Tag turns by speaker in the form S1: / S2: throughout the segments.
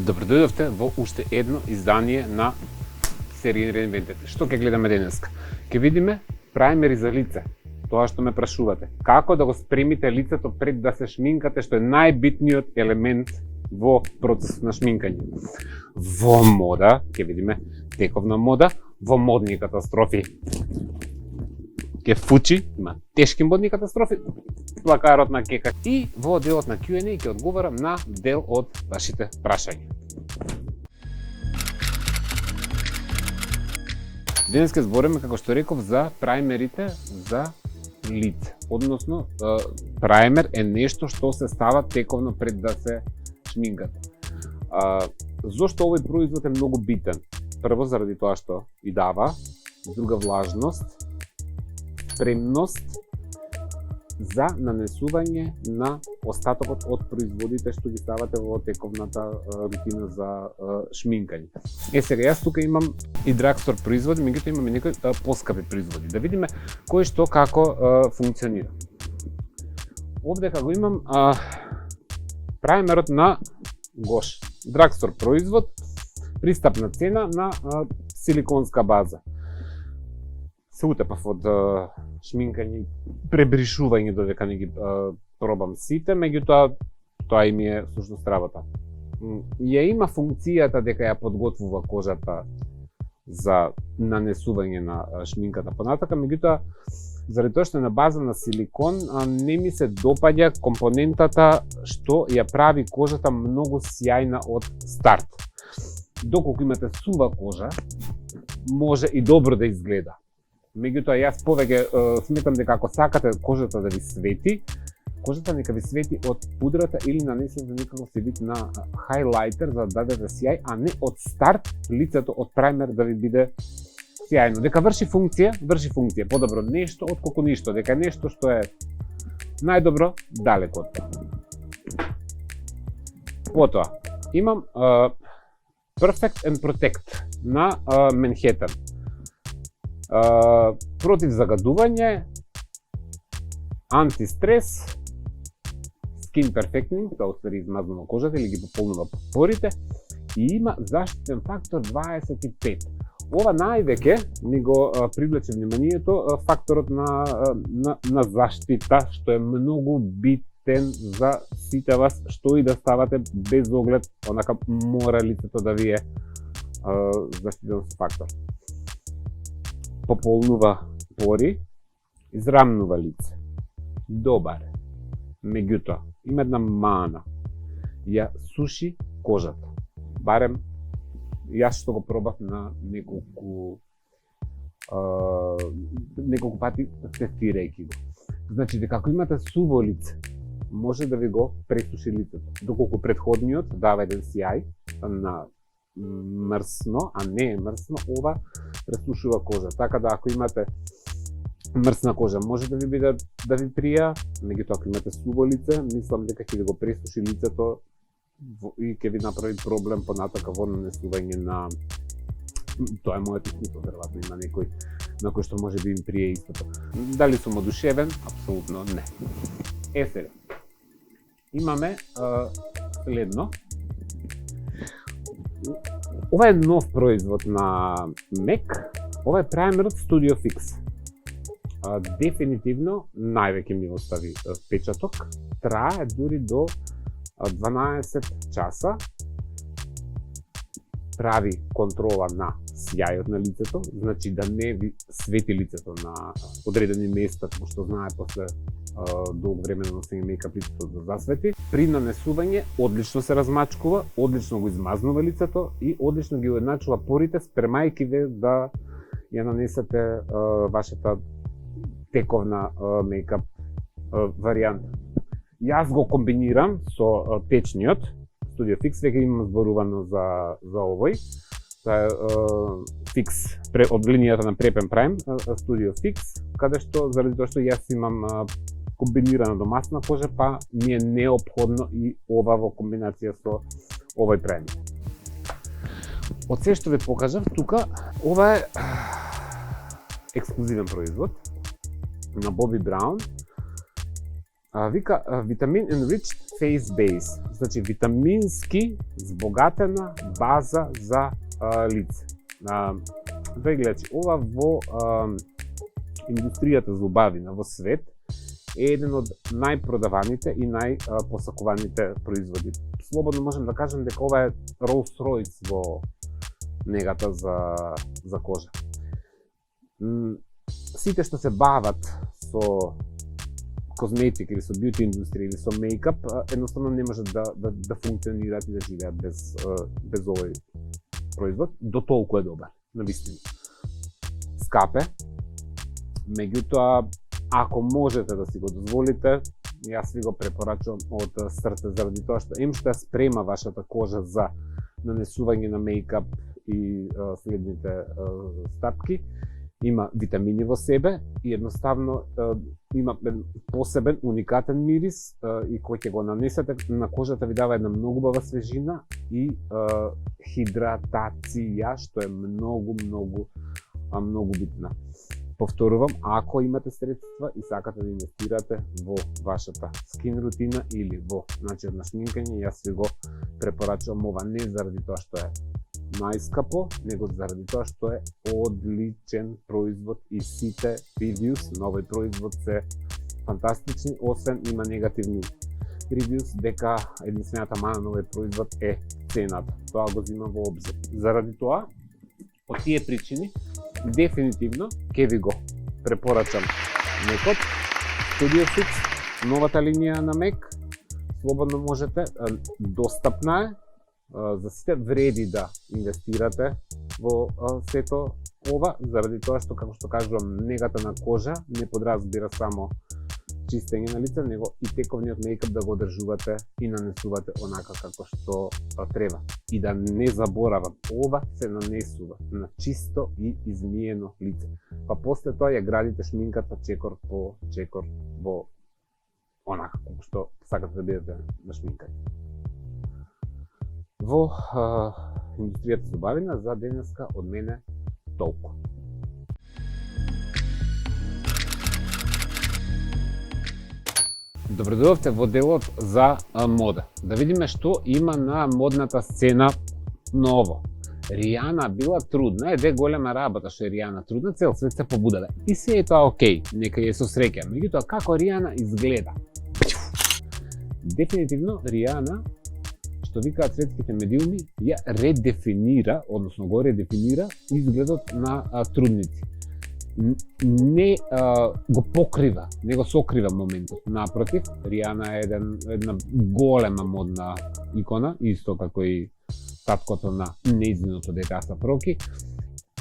S1: Добродојдовте во уште едно издание на серија Реинвентете. Што ќе гледаме денеска? Ќе видиме прајмери за лице. Тоа што ме прашувате. Како да го спремите лицето пред да се шминкате, што е најбитниот елемент во процесот на шминкање. Во мода, ќе видиме тековна мода, во модни катастрофи. Ке фучи, има тешки модни катастрофи, плакарот на Кека и во делот на Q&A ќе одговарам на дел од вашите прашања. Денес ќе збориме, како што реков, за прајмерите за лице. Односно, прајмер е нешто што се става тековно пред да се шминкате. Зошто овој производ е многу битен? Прво, заради тоа што и дава друга влажност, спремност за нанесување на остатокот од производите што ги ставате во тековната рутина за шминкање. Сега, јас тука имам и драгстор производи, меѓутоа имам и некои поскапи производи. Да видиме кој што како функционира. Овде како имам прајмерот на Гош. Драгстор производ, пристапна цена на силиконска база. Се утепав од шминкање и пребришување додека не ги пробам сите, меѓутоа тоа и ми е всушност работа. Ја има функцијата дека ја подготвува кожата за нанесување на шминката понатака, меѓутоа заради тоа што е на база на силикон, не ми се допаѓа компонентата што ја прави кожата многу сјајна од старт. Доколку имате сува кожа, може и добро да изгледа. Меѓутоа, јас повеќе сметам дека ако сакате кожата да ви свети, кожата нека ви свети од пудрата или нанесен за некако се вид на хайлайтер за да дадете сјај, а не од старт лицето од прајмер да ви биде сјајно. Дека врши функција, подобро нешто отколку ништо, дека нешто што е најдобро далеко од тоа. Потоа, имам Perfect and Protect на Manhattan. Против загадување, антистрес, skin perfecting, тоа уствари измазнува кожата или ги пополнува порите, и има заштитен фактор 25. Ова највеќе ми го привлече вниманието факторот на заштита, што е многу битен за сите вас, што и да ставате без оглед, онака мора лицето да ви е заштитен со фактор. Пополнува пори, израмнува лице. Добар е. Меѓутоа, има една мана. Ја суши кожата. Барем, јас што го пробав на неколку пати тестирајќи го. Значи, дека ако имате суво лице, може да ви го пресуши лицето. Доколку предходниот дава еден сјај на мрсно, а не е мрсно, ова пресушува кожа. Така да ако имате мрсна кожа, може да ви биде да ви прија, меѓутоа ако имате суво лице, мислам дека ќе ви го пресуши лицето и ќе ви направи проблем понатака во нанесување на, тоа е моето искуство, веројатно има некој на кој што може би им прие истото. Дали сум одушевен? Апсолутно не. Сега. Имаме следно. Ова е нов производ на MAC, ова е прајмерот Studio Fix. Дефинитивно највеќе ми остави впечаток, трае дури до 12 часа, прави контрола на сјајот на лицето, значи да не ви свети лицето на одредени места, како што знае после долго време на носење мејкап лицето да засвети. При нанесување одлично се размачкува, одлично го измазнува лицето и одлично ги уедначува порите, спремајќи ве да ја нанесете вашата тековна мејкап варијанта. Јас го комбинирам со течниот Studio Fix, веќе имам зборувано за овој. Тоа е Fix од линијата на Prep and Prime Studio Fix, каде што заради тоа што јас имам комбинирана домасна кожа, па ми е неопходно и ова во комбинација со овој прајмер. Од се што ви покажав тука, ова е ексклузивен производ на Bobbi Brown. Вика Vitamin Enriched Face Base, значи витамински збогатена база за лице. Гледачи, ова во индустријата за убавина во свет е еден од најпродаваните и најпосакуваните производи. Слободно можем да кажем дека ова е Rolls Royce во негата за кожа. Сите што се бават со козметика или со бјути индустрија или со мејкап, едноставно не можат да функционираат и да живеат без овој производ, до толку е добар, навистина. Скапе, меѓутоа, ако можете да си го дозволите, јас ви го препорачувам од срце, заради тоа што што ја спрема вашата кожа за нанесување на мејкап и следните стапки, има витамини во себе и едноставно има посебен, уникатен мирис и кој ќе го нанесете на кожата ви дава една многу убава свежина и хидратација, што е многу битна. Повторувам, ако имате средства и сакате да инвестирате во вашата скин рутина или во начин на шминкање, јас ви го препорачувам ова не заради тоа што е најскапо, него заради тоа што е одличен производ и сите reviews на овој производ се фантастични, освен има негативни reviews дека единствената мана на овој производ е цената. Тоа го земам во обзир. Заради тоа, од тие причини, дефинитивно ќе ви го препорачам мекот Studio Fix, новата линија на мек. Слободно можете, достапна е за сите, вреди да инвестирате во сето ова, заради тоа што, како што кажувам, негата на кожа не подразбира само чистење на лице, него и тековниот мејкап да го одржувате и нанесувате онака како што треба. И да не заборавам, ова се нанесува на чисто и измиено лице. Па после тоа ја градите шминката чекор по чекор во онака како што сакате да бидете на шминкање. Во индустријата за убавина за денеска од мене толку. Добредојавте во делот за мода. Да видиме што има на модната сцена ново. Ријана била трудна, е голема работа што е Ријана трудна, цел свет се побудале. И се е тоа окей, нека ја со среќа. Меѓутоа, како Ријана изгледа? Дефинитивно, Ријана, што викаат светските медиуми, ја редефинира, односно го редефинира изгледот на трудници. Не го покрива, не го сокрива моментот. Напротив, Ријана е една голема модна икона, исто како и таткото на нејзиното дете Асап Роки.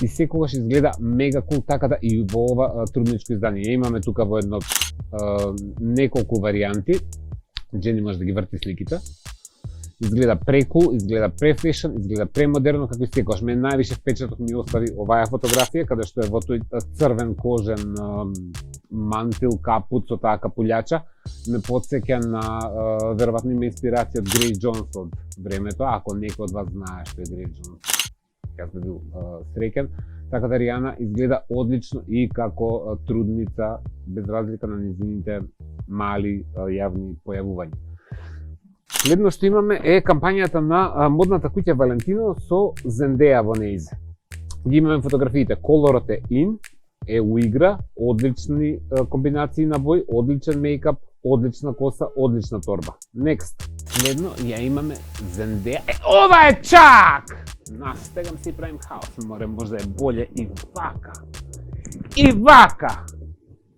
S1: И секогаш изгледа мега кул, така да и во ова трудничко издание. Имаме тука во едно неколку варијанти. Джени може да ги врти сликите. Изгледа прекул, изгледа префешн, изгледа премодерно, како и секогаш. Мен највише впечаток ми остави оваа фотографија, каде што е во тој црвен кожен мантил, капут со таа капулјача. Ме потсеќа на, веројатно има инспирација од Греј Џонс од времето, ако некој од вас знае што е Греј Џонс, јас би бил среќен. Така да Ријана изгледа одлично и како трудница, без разлика на незините мали јавни појавувања. Следно што имаме е кампањата на модната куќа Валентино со Зендеја во неизе. Ги имаме фотографиите, колорот е ин, е уигра, одлични комбинации на бој, одличен мејкап, одлична коса, одлична торба. Next. Следно ја имаме Зендеја. Ова е чак! Настегам си правим хаос, море можда е боле и вака. И вака!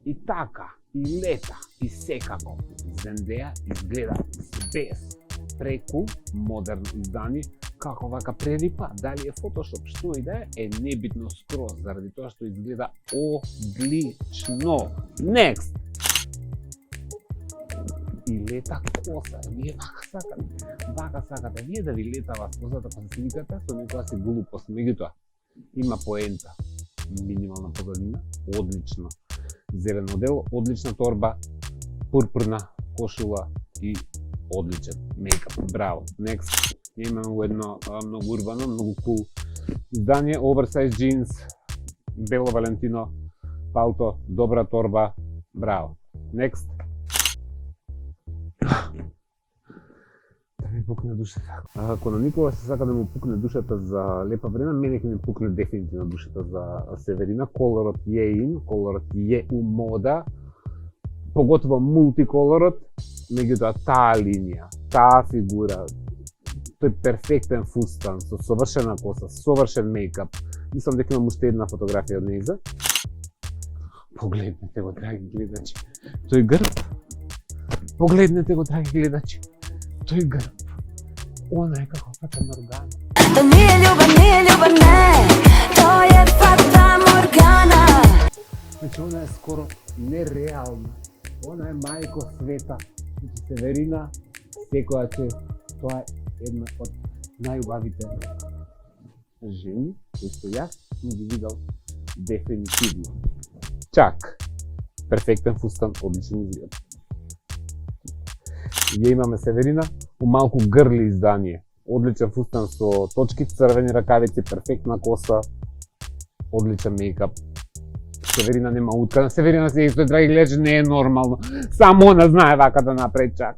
S1: И така, и лета, и секако. Зендеја изгледа без преку модерно издание, како вака прерипа, дали е фотошоп, што и да е небитно скроз, заради тоа што изгледа одлично. Next! И лета коса, вие вака сакате, вие да ви летава косата па се сликате, со некоја си глупост, меѓутоа има поента, минимална позадина, одлично зелено дело, одлична торба, пурпурна кошула и одличен мејкап. Браво. Next. Имаме во едно многу урбано, многу кул издание, оверсайз джинс, бело Валентино, палто, добра торба. Браво. Next. ми пукне душата. Ако на Никола се сака да му пукне душата за Лепа Брена, мене ќе ми пукне дефинитивно душата за Северина. Колорот е ин, колорот е у мода, поготово мултиколорот, меѓутоа таа линија, таа фигура, тој перфектен фустан, со совршена коса, совршен мејкап. Мислам дека имам уште една фотографија од нејза. Погледнете го, драги гледачи, тој грб. Погледнете го, драги гледачи, тој грб. Она е како фата моргана.
S2: To nije ljubav, ne, to je fata morgana.
S1: Значи, она е скоро нереална. Она е мајко света. Значи, Северина, секојаче, тоа е една од најубавите жени, кои што јас сум ги видел дефинитивно. Чак, перфектен фустан, одличен изглед. Ја имаме Северина у малку грли издание. Одличен фустан со точки, црвени ракавици, перфектна коса, одличен мејкап. Северина нема уткана. Северина се исто, драги гледачи, не е нормално. Само она знае вака да направи чак.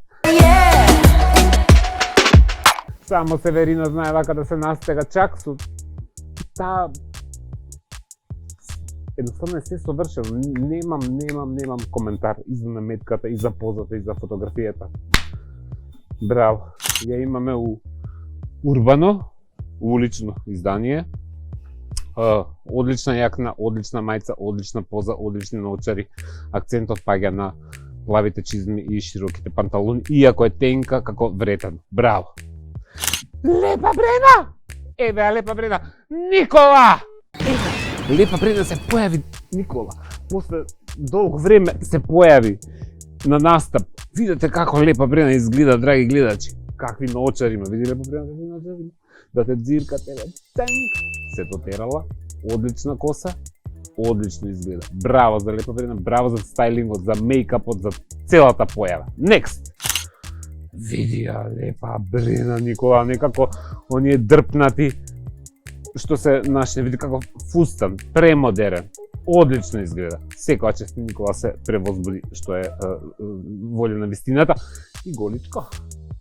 S1: Само Северина знае вака да се настега чак со таа... Едноставно е се совршено. Немам коментар и за наметката, и за позата, и за фотографијата. Браво. Ја имаме у урбано, улично издание. Одлична јакна, одлична мајца, одлична поза, одлични научари. Акцентот паѓа на плавите чизми и широките панталони, иако е тенка како вретено. Браво! Лепа Брена! Еве, Лепа Брена! Никола! Лепа Брена се појави, Никола. После долго време се појави на настап. Видете како Лепа Брена изгледа, драги гледачи. Какви наочари има. Види Лепа Брена какви наочари има. Да те дзирка, тебе ценк. Се дотерала. Одлична коса. Одлично изгледа. Браво за Лепа Брена, браво за стайлингот, за мејкапот, за целата појава. Next! Види ја Лепа Брена, Никола, некако оние дрпнати што се нашли, види како фустан, премодерен, одлично изгледа. Секојаче Никола се превозбуди, што е волја на вистината. И голичко,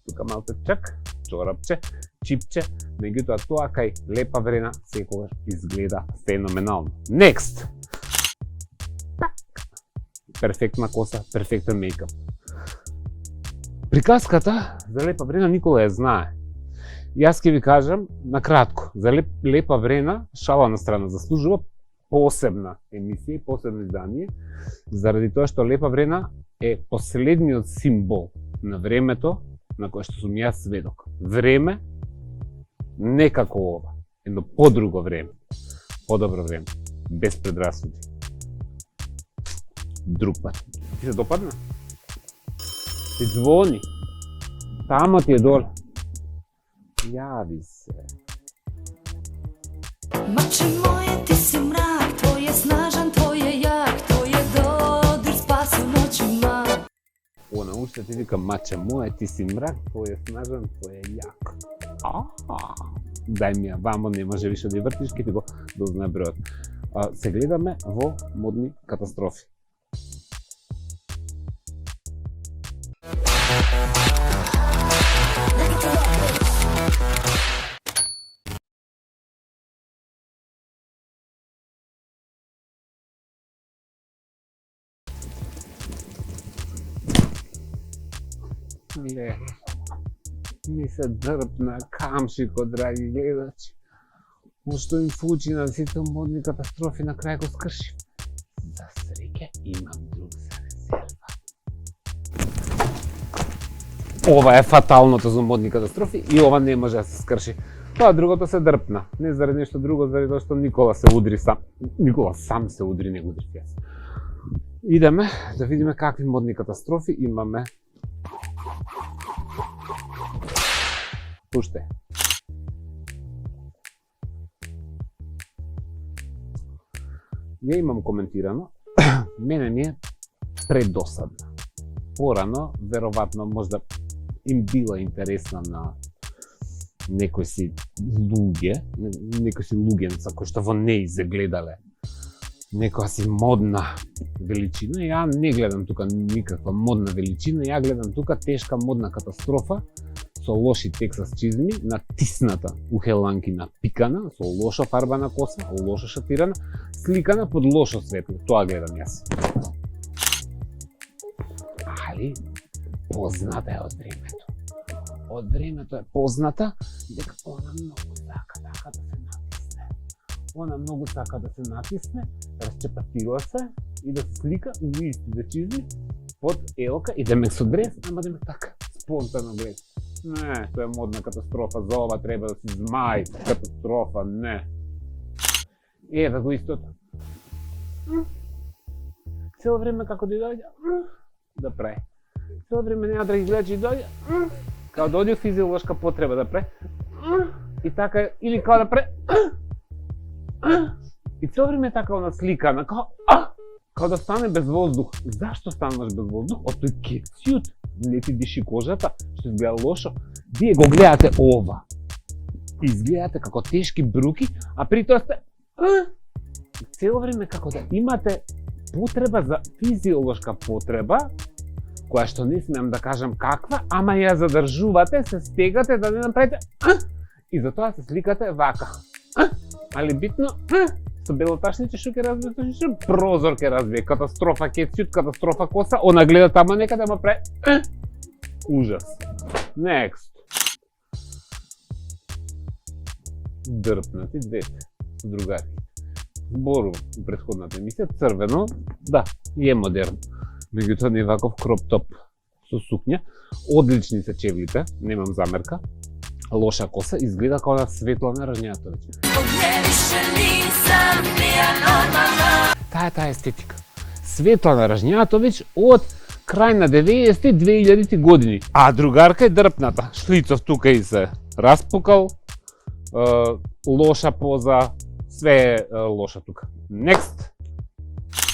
S1: тука малце чак, чорапче, чипче, меѓутоа тоа кај Лепа Брена секогаш изгледа феноменално. Next! Перфектна коса, перфектен мејкап. Приказката за Лепа Брена Никола ја знае. Јас ќе ви кажам на кратко, за Лепа Брена, шала на страна, заслужува посебна емисија и посебно издание, заради тоа што Лепа Брена е последниот символ на времето на кое што сум јас сведок. Време не како ова, едно подруго време, подобро време, без предрасуди. Друг пат. Ти се допадна? Ти звони. Тамо ти е доле. Јави се.
S2: Маче моје, ти си мрак, твој е снажан, твој е јак, твој е додир спаси ноќима.
S1: Она уште ти вика, маче моје, ти си мрак, твој е снажан, твој е јак. Дај ми ја вамо, не може више да ја вртиш, ке ти го дознае бројот. Се гледаме во модни катастрофи. Леле, ми се дрпна камшико, драги гледачи. Ушто им фучи на сите модни катастрофи, на крај го скршив. За среќа имам друг за резерва. Ова е фаталното за модни катастрофи и ова не може да се скрши. Тоа другото се дрпна. Не заради нешто друго, заради тоа што Никола се удри сам. Никола сам се удри, не го удрив јас. Идеме да видиме какви модни катастрофи имаме. Уште. Ја имам коментирано, мене ми е предосадна. Порано, веројатно, можда им била интересна на некои си луѓенца кои што во неј загледале некоја си модна величина. Ја не гледам тука никаква модна величина, ја гледам тука тешка модна катастрофа со лоши Тексас чизми, натисната у хеланки напикана, со лошо фарбана коса, лошо шатирана, сликана под лошо светло. Тоа гледам јас. Али, позната е од времето. Од времето е позната дека она многу сака така да се натисне. Она многу сака да се натисне, расчепатила се и да се слика у истите чизми под елка и демек со дрес, ама демек така, спонтано глед. Не, тоа е модна катастрофа, за ова треба да си змај, катастрофа, не. Еве го истото. Цело време како да дојде, да прави. Цело време неа драги гледачи дојде, као да оди физиолошка потреба да прави. И така, или као да прави. И цело време така она сликана, као да стане без воздух. Зашто стануваш без воздух? Од тој кециот не ти диши кожата, што изгледа лошо. Вие го гледате ова. Изгледате како тешки бруки, а при тоа сте цело време како да имате потреба за физиолошка потреба, која што не смеам да кажам каква, ама ја задржувате, се стегате да не направите и затоа се сликате вака. Али битно, со белоташните што ќе развие, прозор ќе развие, катастрофа кециот, катастрофа коса, она гледа тама некаде, ама прави ужас. Next. Дрпнати двете другари. Зборувам у претходната емисија, црвено, да, е модерно. Меѓутоа не ваков кроп топ со сукња. Одлични се чевлите, немам замерка. Лоша коса, изгледа како на Светлана Ржњатовиќ. Таа е таа естетика. Светлана Ржњатовиќ од крај на 90-ти, 2000-ти години. А другарка е дрпната. Шлицов тука и се распукал. Лоша поза, све е лоша тука. Next.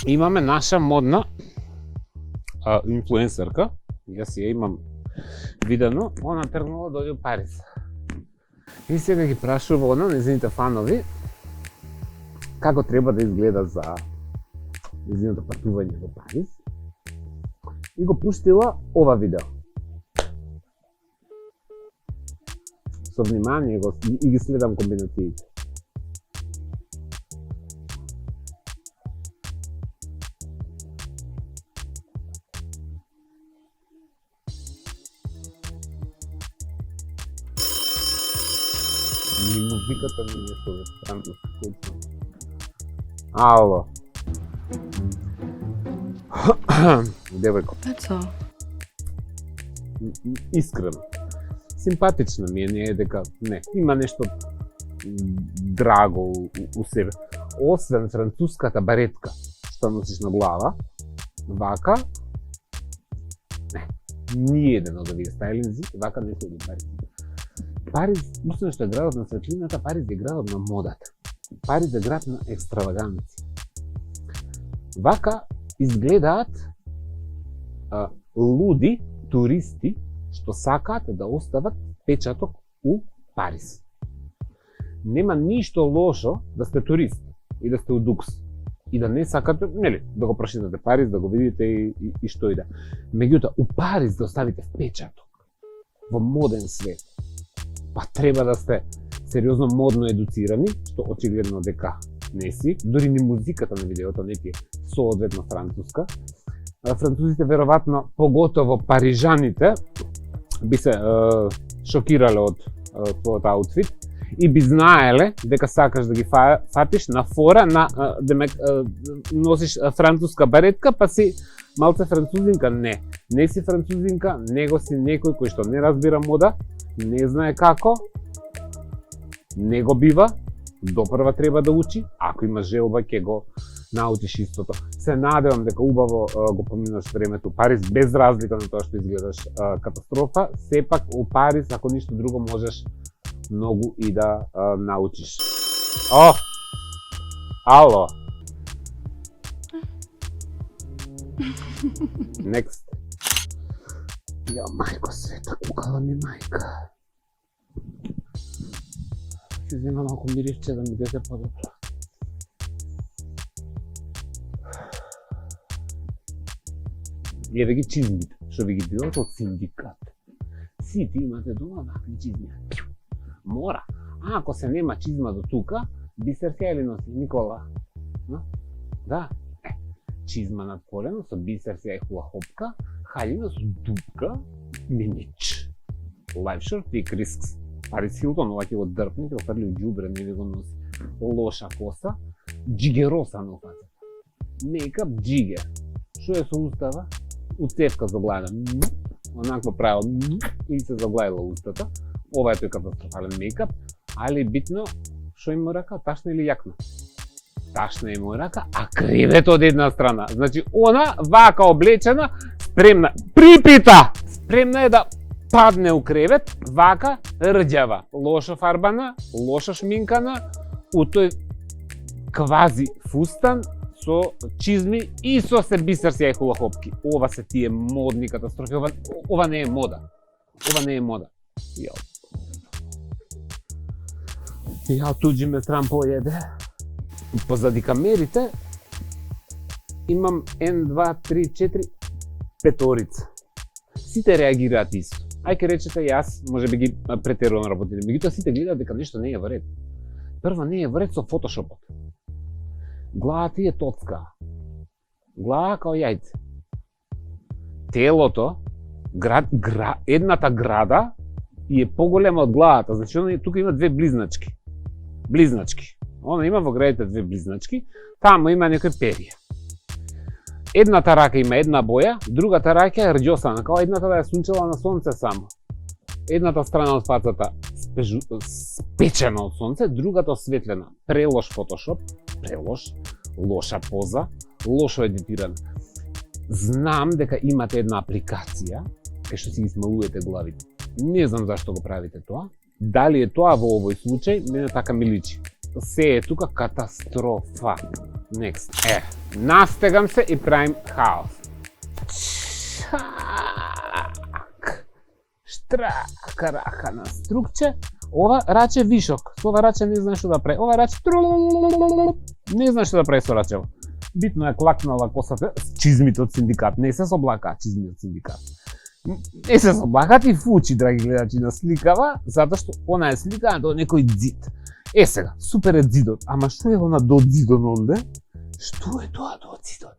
S1: Имаме наша модна инфлуенсерка. Јас ја имам видено. Она тргнала да оди у Париз. И сега ги прашува она, незините фанови, како треба да изгледа за незиното патување во Париз. И го пуштила ова видео. Со внимание и ги следам комбинациите. Ни музиката ми не со француски. Ало. Девојко.
S3: That's all.
S1: Искрено. Симпатична ми е, не е дека не, има нешто драго у себе. Освен француската баретка што носиш на глава, вака не, ниеден од овие стајлинзи, вака не се ги Париз. Париз, освен што е градот на светлината, Париз е градот на модата. Париз е град на екстраваганција. Вака изгледаат луди туристи што сакаат да остават печаток у Париз. Нема ништо лошо да сте турист и да сте у Дукс и да не сакате, нели, да го прошетате Париз, да го видите и што и да. Меѓутоа, у Париз да оставите впечаток во моден свет, па треба да сте сериозно модно едуцирани, што очигледно дека не си, дури ни музиката на видеото не е соодветно француска. Французите веројатно, поготово парижаните, би се шокирале од твојот аутфит и би знаеле дека сакаш да ги фатиш на фора на демек носиш француска баретка, па си малце французинка. Не си французинка, него си некој кој што не разбира мода, не знае како, не го бива, допрва треба да учи, ако има желба ќе го научиш истото. Се надевам дека убаво го поминаш времето у Париз, без разлика на тоа што изгледаш катастрофа, сепак у Париз, ако ништо друго, можеш многу и да научиш. О! Ало! Next. Ја, мајко света, кукала ми мајка. Се зема малку миривче да ми дете подобро. Еве ги чизмите, што ви ги бидат од синдикат. Сите имате дома вакви чизми. Мора. А ако се нема чизма до тука, бисер ќе ли носи Никола? Да. Чизма над колено со бисер се хула хопка, хаљина со дупка, минич. Life short take risks. Парис Хилтон ова ќе го дрпне, ќе го фрли у џубре, нели го носи. Лоша коса, джигероса на фацата. Мейкап джигер. Што е со устава? Уцевка заглајна. Онакво правил и се заглајла устата. Ова е тој катастрофален мейкап, али битно што има рака, ташна или јакна. Ташна има рака, а кревет од една страна. Значи она вака облечена, спремна, припита, спремна е да падне у кревет, вака рđава, лошо фарбана, лошо шминкана, у тој квази фустан со чизми и со се бисер си хула хопки. Ова се тие модни катастрофи, ова не е мода. Ова не е мода. Ја туџи ме срам поеде. Позади камерите имам 1, 2, 3, 4, петорица. Сите реагираат исто. Ајке речете јас, може би ги претерувам работите, меѓутоа сите гледаат дека нешто не е во ред. Прво не е во ред со фотошопот. Главата ти е тоцка. Глава као јајце. Телото, едната града и е поголема од главата, значи тука има две близначки. Она има во градите две близначки, таму има некој перие. Едната рака има една боја, другата рака е рđосана, као едната да е сунчела на сонце само. Едната страна од фацата спечена од сонце, другата осветлена. Прелош фотошоп, лоша поза, лошо едитирана. Знам дека имате една апликација, кај што си ги смалувате главите. Не знам зашто го правите тоа. Дали е тоа во овој случај, мене така ми личи. Се е тука катастрофа. Next. Настегам се и правим хаос. Чак. Штрака рака на струкче. Ова раче вишок. Со ова раче не знае што да прави. Ова раче не знае што да прави со рачево. Битно е клакнала косата с чизмите од синдикат. Не се соблака чизмите од синдикат. Не се соблакат и фучи, драги гледачи, на сликава, затоа што она е сликана до некој ѕид. Сега, супер е ѕидот, ама што е она до ѕидот онде? Што е тоа до ѕидот?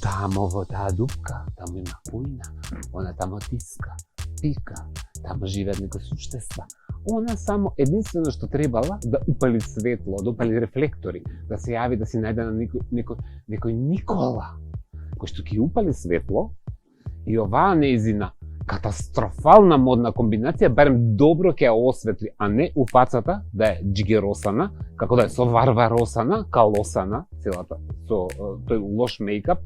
S1: Тамо во таа дупка, тамо има пујна, она тамо тиска, пика, тамо живеат некои суштества. Она само единствено што требала да упали светло, да упали рефлектори, да се јави, да си најде на некој Никола, кој што ќе упали светло и оваа неизина катастрофална модна комбинација барем добро ќе ја осветли, а не у фацата да е джигеросана, како да е со варваросана, калосана, целата, со тој лош мейкап,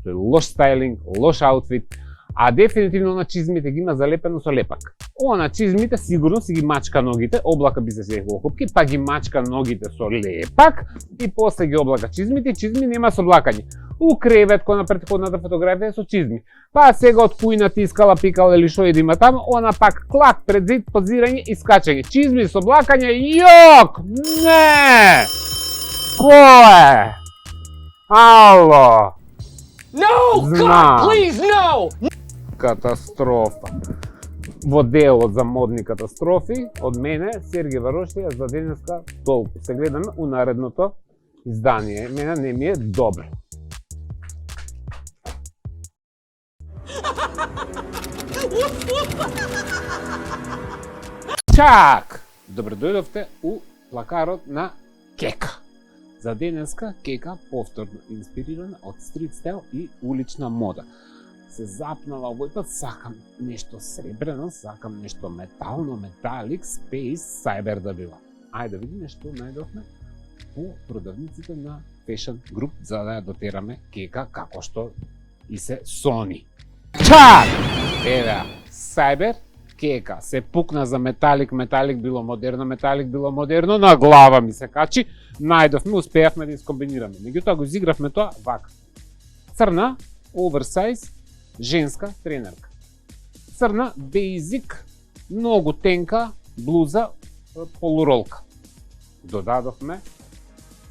S1: тој лош стайлинг, лош аутфит, а дефинитивно на чизмите ги има залепено со лепак. Она чизмите сигурно си ги мачка ногите, облака би се сејхува хопки, па ги мачка ногите со лепак и после ги облака чизмите, чизми нема соблакање. У кревет, кој на претходната фотографија со чизми. Па сега од пујна тискала, пикала или шо и да има таму, она пак клак пред зид, позирање и скачање. Чизми со облакање, јок! Не! Кој? Ало!
S3: No! God, please, no!
S1: Катастрофа. Во делот за модни катастрофи, од мене, Сергеј Варошлија, за денеска толку. Се гледаме у наредното издание. Мене не ми е добро. Чак! Добро дојдовте у плакарот на Кека. За денеска Кека повторно инспирирана од стрит стайл и улична мода. Се запнала овој пат, сакам нешто сребрено, сакам нешто метално, металик, спейс, сайбер да била. Ајде да видиме што најдовме по продавниците на Fashion Group, за да ја дотераме Кека како што и се сони. Чак! Еве, сайбер, Кека, се пукна за металик, било модерно, на глава ми се качи, најдовме, успеавме да искомбинираме. Меѓутоа го изигравме тоа вака. Црна, оверсайз, женска тренерка. Црна, бейзик, многу тенка, блуза, полуролка. Додадовме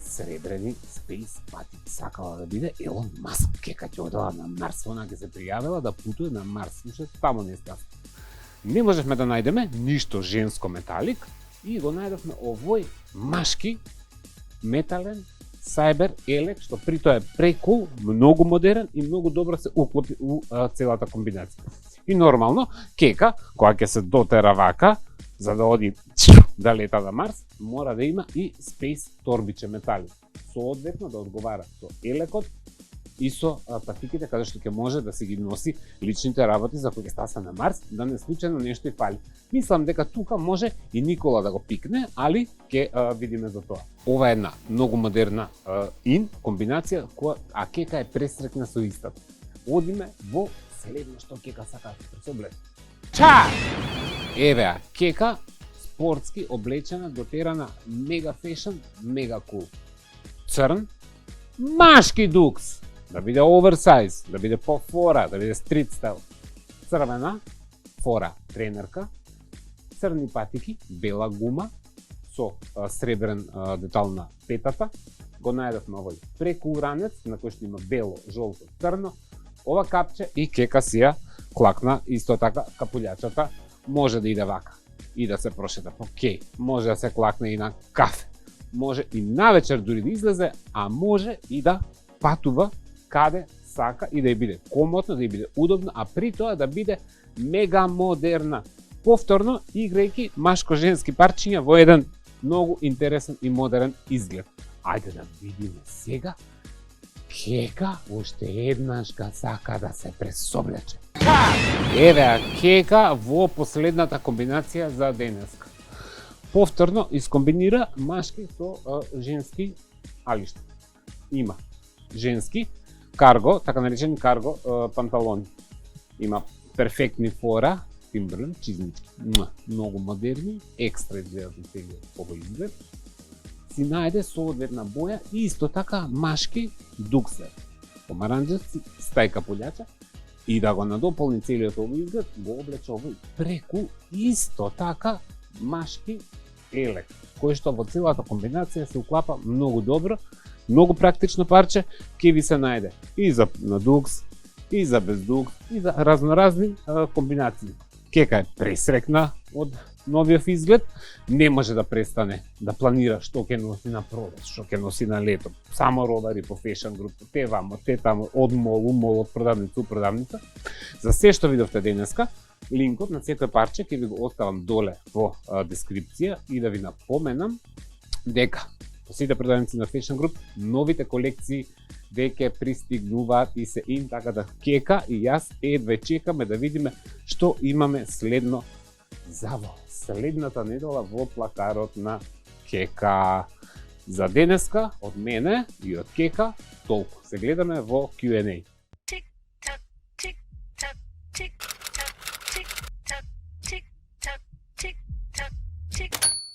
S1: сребрени спейс пати. Сакала да биде Елон Маск. Кека ќе одела на Марс, она ќе се пријавила да путува на Марс. Уште таму не става. Не можевме да најдеме ништо женско металик и го најдовме овој машки метален Cyber Elec, што при тоа е прекул, многу модерен и многу добро се уклопи у целата комбинација. И нормално, кека, која ќе се дотера вака, за да оди да лета на Марс, мора да има и Space торбиче метали. Соодветно да одговара со елекот и со патиките каде што ќе може да се ги носи личните работи за кои ќе стаса на Марс, да не случајно нешто и фали. Мислам дека тука може и Никола да го пикне, али ќе видиме за тоа. Ова е една многу модерна комбинација која кека е пресрекна со истата. Одиме во следно што кека сака да се облече. Ча! Еве кека спортски облечена, дотерана, мега фешн, мега кул. Црн, машки дукс, да биде оверсайз, да биде по-фора, да биде стрит стайл. Црвена, фора, тренерка, црни патики, бела гума, со сребрен детал на петата. Го најдовме овој прекул ранец, на кој што има бело, жолто, црно. Ова капче и кека си ја клакна, исто така капулјачата може да иде вака и да се прошета по кеј, може да се клакне и на кафе, може и навечер дури да излезе, а може и да патува каде сака и да ја биде комотно, да ја биде удобно, а при тоа да биде мега модерна. Повторно, играјќи машко-женски парчиња во еден многу интересен и модерен изглед. Ајде да видиме сега кека уште еднаш га сака да се пресоблече. Еве кека во последната комбинација за денеска. Повторно искомбинира машки со женски алишта. Има женски карго, така наречени карго панталони. Има перфектни фора, Timberland, чизнички, многу модерни, екстра изгледат и сега овој изглед. Си најде соодветна боја и исто така машки дуксер, помаранџевци, стај капулјача и да го надополни целиот овој изглед, го облече овој преку исто така машки елек, кој што во целата комбинација се уклапа многу добро, многу практично парче, ќе ви се најде и за на дукс, и за без дукс, и за разноразни комбинации. Кека е пресрекна од новиот изглед, не може да престане да планира што ќе носи на продаж, што ќе носи на лето. Само робари по фешн груп, те вамо, те тамо, од мол, у мол, од продавница у продавница. За се што видовте денеска, линкот на секој парче ќе ви го оставам доле во дескрипција и да ви напоменам дека по сите продавници на фешн груп новите колекции веќе пристигнуваат и се ин, така да кека и јас едве чекаме да видиме што имаме следно за во следната недела во плакарот на кека. За денеска од мене и од кека толку. Се гледаме во Q&A.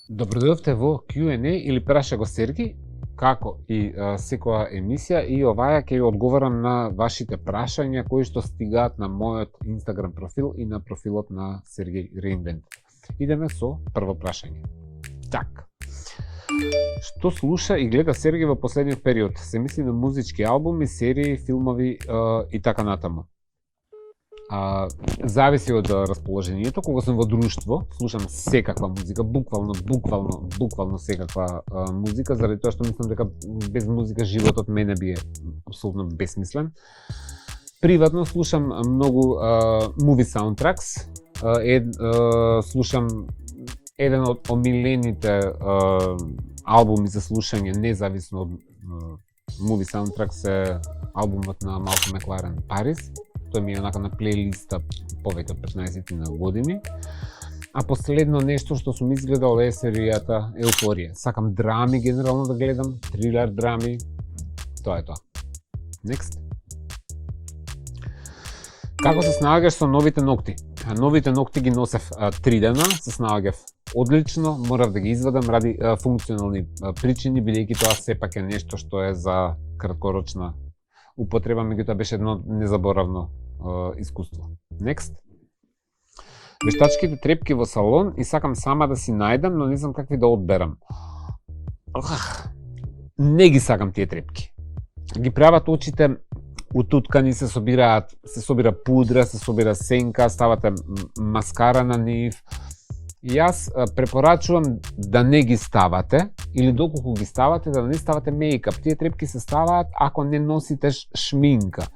S1: Добродојавте во Q&A или праша го Серги, како и секоја емисија, и оваја ќе ви одговорам на вашите прашања кои што стигаат на мојот Instagram профил и на профилот на Сергеј Reinvent. Идеме со прво прашање. Так. Што слуша и гледа Сергеј во последниот период? Се мисли на музички албуми, серии, филмови и така натаму. Зависи од расположението. Кога сум во друштво, слушам секаква музика, буквално секаква музика, заради тоа што мислам дека без музика животот мене би е апсолутно бесмислен. Приватно слушам многу movie soundtracks. Слушам еден од омилените албуми за слушање, независно од movie soundtracks, е албумот на Малком Макларен Парис. Тој ми е онака на плейлиста повеќе од 15 на години. А последно нешто што сум изгледал е серијата Еуфорија. Сакам драми генерално да гледам, трилер драми. Тоа е тоа. Next. Како се снаоѓаш со новите ногти? Новите ногти ги носев 3 дена, се снаоѓав одлично, морав да ги извадам ради функционални причини, бидејќи тоа сепак е нешто што е за краткорочна употреба, меѓутоа беше едно незаборавно искуство. Next. Вештачките трепки во салон и сакам сама да си најдам, но не знам какви да одберам. Не ги сакам тие трепки. Ги прават очите утуткани се собира пудра, се собира сенка, ставате маскара на нив. Јас препорачувам да не ги ставате, или доколку ги ставате, да не ставате мејкап. Тие трепки се ставаат ако не носите шминка.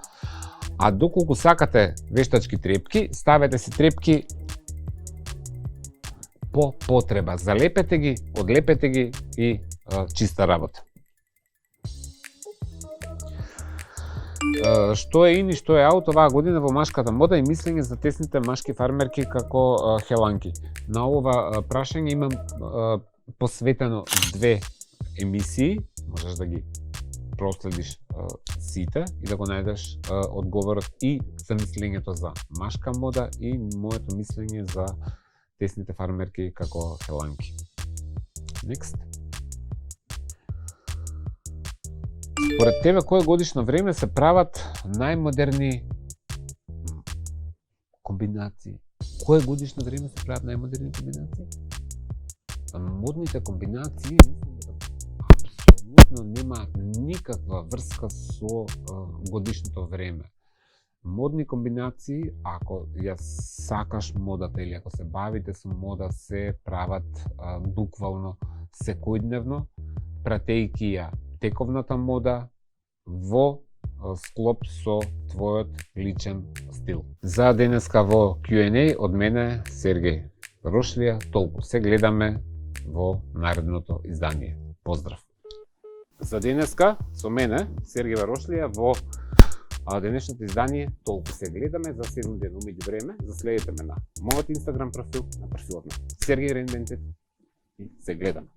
S1: А доколку сакате вештачки трепки, ставете си трепки по потреба. Залепете ги, одлепете ги и чиста работа. Што е ин и што е аут оваа година во машката мода и мислење за тесните машки фармерки како Хеланки. На ова прашање имам посветено 2 емисии, можеш да ги проследиш сите и да го најдеш одговорот и за мислењето за машка мода и моето мислење за тесните фармерки како Хеланки. Next. Според тебе, кое годишно време се прават најмодерни комбинации? Кое годишно време се прават најмодерни комбинации? Модните комбинации апсолутно немаат никаква врска со годишното време. Модни комбинации, ако ја сакаш модата или ако се бавите со мода, се прават буквално секојдневно, пратејќи ја тековната мода во склоп со твојот личен стил. За денеска во Q&A од мене Сергеј Варошлија толку. Се гледаме во наредното издание. Поздрав! За денеска со мене Сергеј Варошлија во денешното издание толку. Се гледаме за 7 дена умеѓу време. Заследете ме на мојот Инстаграм профил, на профилот на Сергеј Рендентет и се гледаме.